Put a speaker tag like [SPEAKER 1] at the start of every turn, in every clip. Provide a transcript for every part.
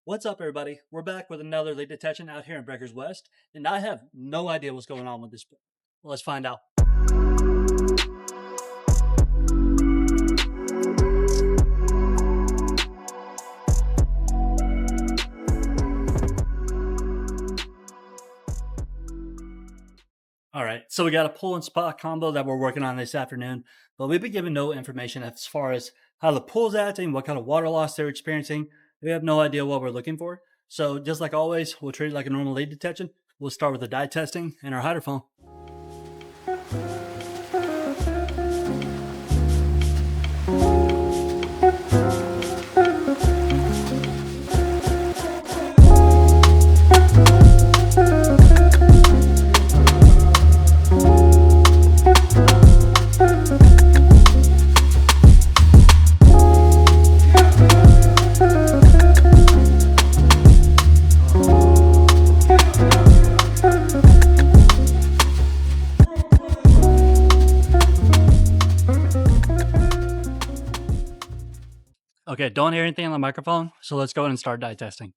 [SPEAKER 1] What's up, everybody? We're back with another leak detection out here in Breakers West, and I have no idea what's going on with this. Let's find out. All right, so we got a pull and spot combo that we're working on this afternoon, but we've been given no information as far as how the pool's acting, what kind of water loss they're experiencing. We have no idea what we're looking for. So just like always, we'll treat it like a normal leak detection. We'll start with the dye testing and our hydrophone. Okay, don't hear anything on the microphone, so let's go ahead and start dye testing.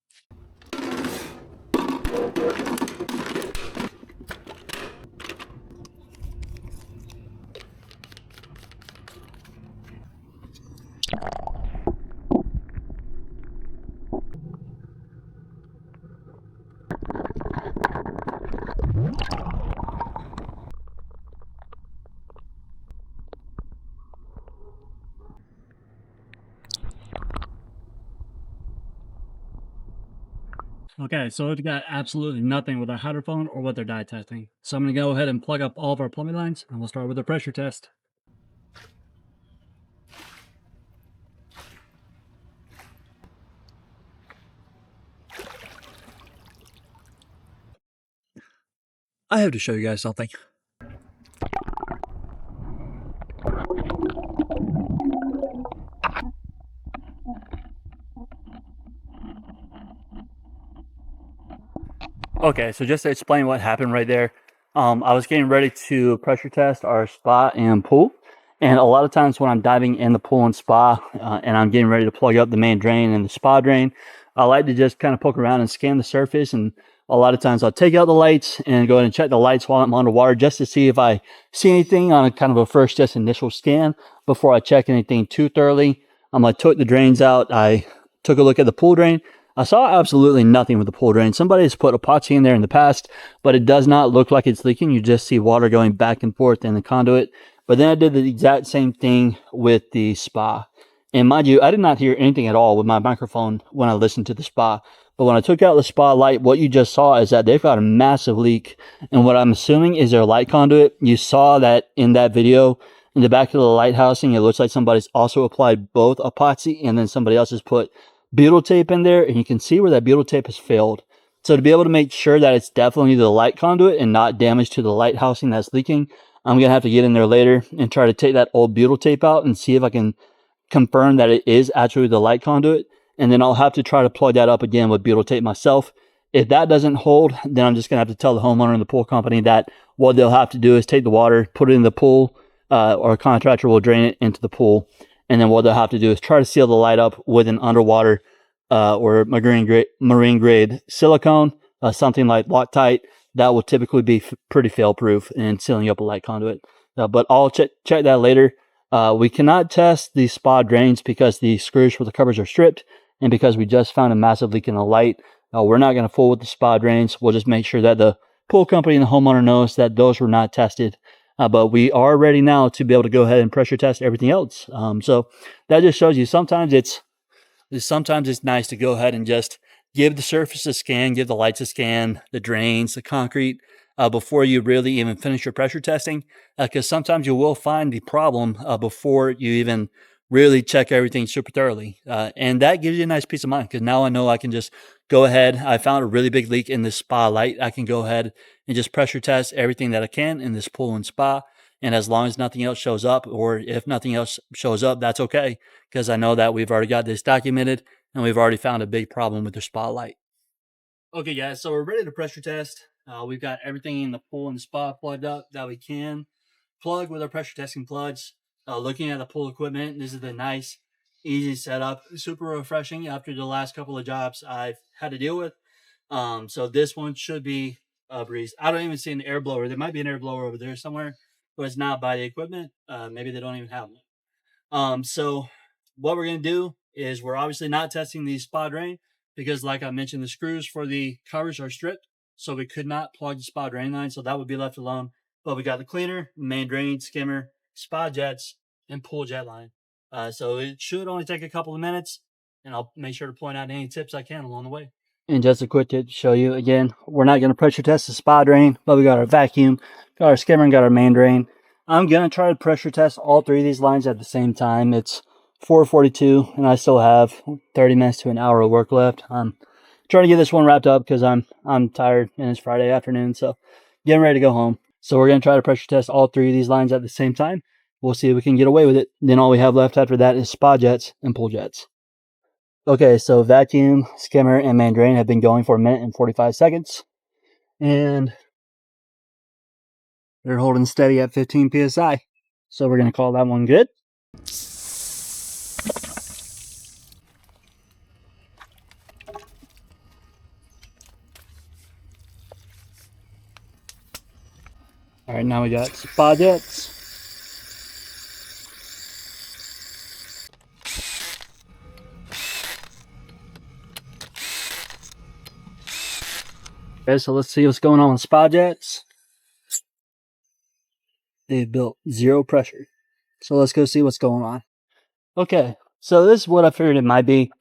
[SPEAKER 1] Okay, so we've got absolutely nothing with our hydrophone or with our dye testing. So I'm going to go ahead and plug up all of our plumbing lines, and we'll start with the pressure test. I have to show you guys something. Okay, so just to explain what happened right there, I was getting ready to pressure test our spa and pool. And a lot of times when I'm diving in the pool and spa and I'm getting ready to plug up the main drain and the spa drain, I like to just kind of poke around and scan the surface. And a lot of times I'll take out the lights and go ahead and check the lights while I'm underwater just to see if I see anything on a kind of a first just initial scan before I check anything too thoroughly. I took the drains out. I took a look at the pool drain. I saw absolutely nothing with the pool drain. Somebody has put epoxy in there in the past, but it does not look like it's leaking. You just see water going back and forth in the conduit. But then I did the exact same thing with the spa. And mind you, I did not hear anything at all with my microphone when I listened to the spa. But when I took out the spa light, what you just saw is that they've got a massive leak. And what I'm assuming is their light conduit. You saw that in that video in the back of the light housing. It looks like somebody's also applied both epoxy and then somebody else has put butyl tape in there, and you can see where that butyl tape has failed. So to be able to make sure that it's definitely the light conduit and not damage to the light housing that's leaking, I'm going to have to get in there later and try to take that old butyl tape out and see if I can confirm that it is actually the light conduit. And then I'll have to try to plug that up again with butyl tape myself. If that doesn't hold, then I'm just going to have to tell the homeowner and the pool company that what they'll have to do is take the water, put it in the pool, or a contractor will drain it into the pool. And then what they'll have to do is try to seal the light up with an underwater or marine grade silicone, something like Loctite. That will typically be pretty fail proof in sealing up a light conduit. But I'll check that later. We cannot test the spa drains because the screws for the covers are stripped, and because we just found a massive leak in the light. We're not going to fool with the spa drains. We'll just make sure that the pool company and the homeowner knows that those were not tested. But we are ready now to be able to go ahead and pressure test everything else. So that just shows you sometimes it's nice to go ahead and just give the surface a scan, give the lights a scan, the drains, the concrete, before you really even finish your pressure testing. Because sometimes you will find the problem before you even really check everything super thoroughly. And that gives you a nice peace of mind, because now I know I can just go ahead. I found a really big leak in this spa light. I can go ahead and just pressure test everything that I can in this pool and spa. And as long as nothing else shows up, or if nothing else shows up, that's okay, because I know that we've already got this documented and we've already found a big problem with the spotlight. Okay, guys, so we're ready to pressure test. We've got everything in the pool and the spa plugged up that we can plug with our pressure testing plugs. Looking at the pool equipment, this is the nice easy setup, super refreshing after the last couple of jobs I've had to deal with. So this one should be a breeze. I don't even see an air blower. There might be an air blower over there somewhere, but it's not by the equipment. Maybe they don't even have one. So what we're going to do is we're obviously not testing the spa drain because, like I mentioned, the screws for the covers are stripped. So we could not plug the spa drain line. So that would be left alone. But we got the cleaner, main drain, skimmer, spa jets, and pool jet line. So it should only take a couple of minutes. And I'll make sure to point out any tips I can along the way. And just a quick tip to show you again, we're not going to pressure test the spa drain, but we got our vacuum, got our skimmer, and got our main drain. I'm going to try to pressure test all three of these lines at the same time. It's 4:42 and I still have 30 minutes to an hour of work left. I'm trying to get this one wrapped up because I'm tired and it's Friday afternoon, so getting ready to go home. So we're going to try to pressure test all three of these lines at the same time. We'll see if we can get away with it. Then all we have left after that is spa jets and pool jets. Okay, so vacuum, skimmer, and main drain have been going for 1 minute and 45 seconds. And they're holding steady at 15 psi. So we're going to call that one good. All right, now we got spa jets. Okay, so let's see what's going on with spa jets. They've built zero pressure. So let's go see what's going on. Okay, so this is what I figured it might be.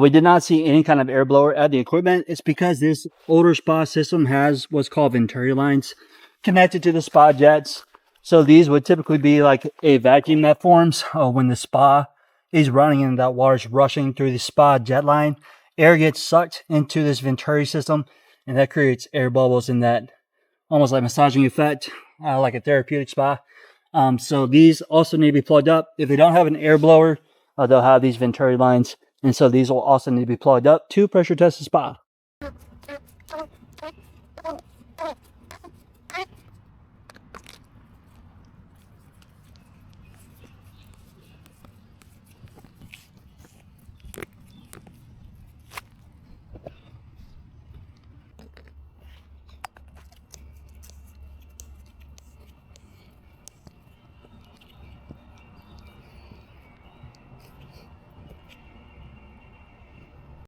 [SPEAKER 1] We did not see any kind of air blower at the equipment. It's because this older spa system has what's called Venturi lines connected to the spa jets. So these would typically be like a vacuum that forms when the spa is running and that water's rushing through the spa jet line. Air gets sucked into this Venturi system, and that creates air bubbles in that almost like massaging effect, like a therapeutic spa. So these also need to be plugged up. If they don't have an air blower, they'll have these Venturi lines. And so these will also need to be plugged up to pressure test the spa.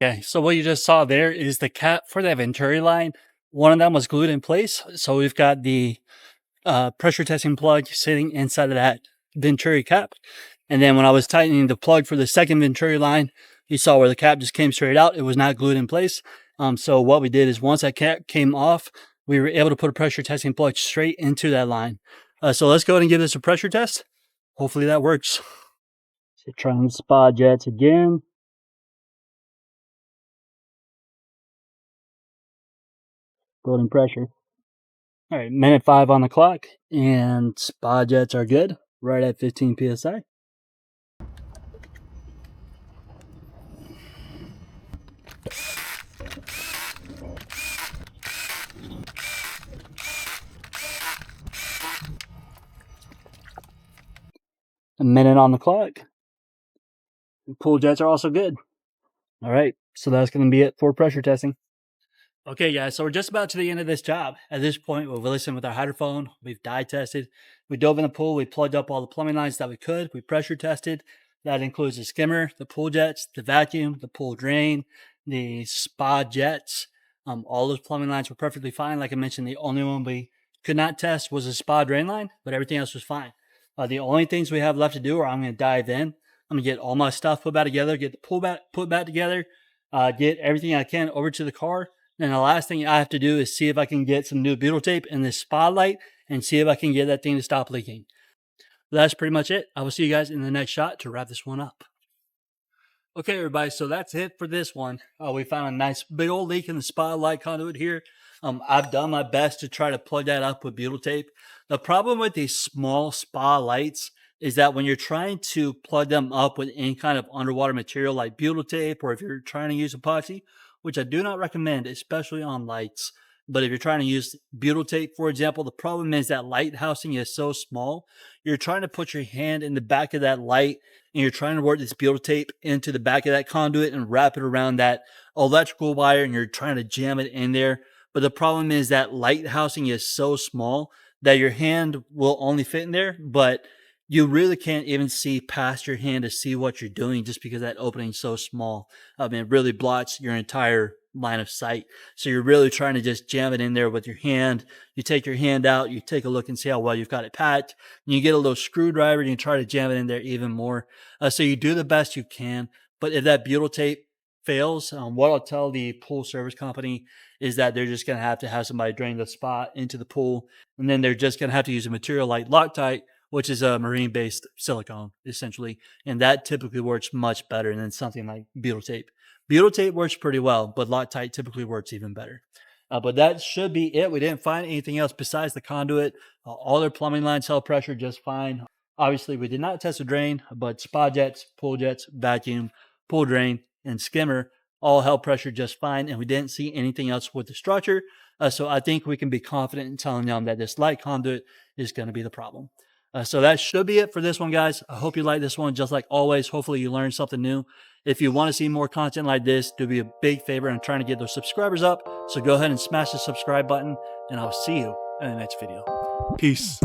[SPEAKER 1] Okay, so what you just saw there is the cap for that Venturi line. One of them was glued in place. So we've got the pressure testing plug sitting inside of that Venturi cap. And then when I was tightening the plug for the second Venturi line, you saw where the cap just came straight out. It was not glued in place. So what we did is once that cap came off, we were able to put a pressure testing plug straight into that line. So let's go ahead and give this a pressure test. Hopefully that works. So trying spa jets again. Building pressure. All right, minute 5 on the clock, and spa jets are good, right at 15 psi. A minute on the clock. Pool jets are also good. All right, so that's going to be it for pressure testing. Okay, guys, so we're just about to the end of this job. At this point, we've listened with our hydrophone, we've dye tested, we dove in the pool, we plugged up all the plumbing lines that we could, we pressure tested. That includes the skimmer, the pool jets, the vacuum, the pool drain, the spa jets. All those plumbing lines were perfectly fine. Like I mentioned, the only one we could not test was the spa drain line, but everything else was fine. The only things we have left to do are I'm going to dive in. I'm going to get all my stuff put back together, get the pool back put back together, get everything I can over to the car. And the last thing I have to do is see if I can get some new butyl tape in this spotlight and see if I can get that thing to stop leaking. That's pretty much it. I will see you guys in the next shot to wrap this one up. Okay, everybody, so that's it for this one. We found a nice big old leak in the spotlight conduit here. I've done my best to try to plug that up with butyl tape. The problem with these small spa lights is that when you're trying to plug them up with any kind of underwater material like butyl tape, or if you're trying to use epoxy, which I do not recommend, especially on lights, But if you're trying to use butyl tape, for example, the problem is that light housing is so small. You're trying to put your hand in the back of that light and you're trying to work this butyl tape into the back of that conduit and wrap it around that electrical wire, and you're trying to jam it in there. But the problem is that light housing is so small that your hand will only fit in there, but you really can't even see past your hand to see what you're doing just because that opening is so small. I mean, it really blocks your entire line of sight. So you're really trying to just jam it in there with your hand. You take your hand out, you take a look and see how well you've got it packed. And you get a little screwdriver and you try to jam it in there even more. So you do the best you can. But if that butyl tape fails, what I'll tell the pool service company is that they're just going to have somebody drain the spot into the pool. And then they're just going to have to use a material like Loctite, which is a marine-based silicone, essentially. And that typically works much better than something like butyl tape. Butyl tape works pretty well, but Loctite typically works even better. But that should be it. We didn't find anything else besides the conduit. All their plumbing lines held pressure just fine. Obviously, we did not test the drain, but spa jets, pool jets, vacuum, pool drain, and skimmer all held pressure just fine, and we didn't see anything else with the structure. So I think we can be confident in telling them that this light conduit is going to be the problem. So that should be it for this one, guys. I hope you like this one. Just like always, hopefully you learned something new. If you want to see more content like this, do me a big favor. I'm trying to get those subscribers up. So go ahead and smash the subscribe button, and I'll see you in the next video. Peace.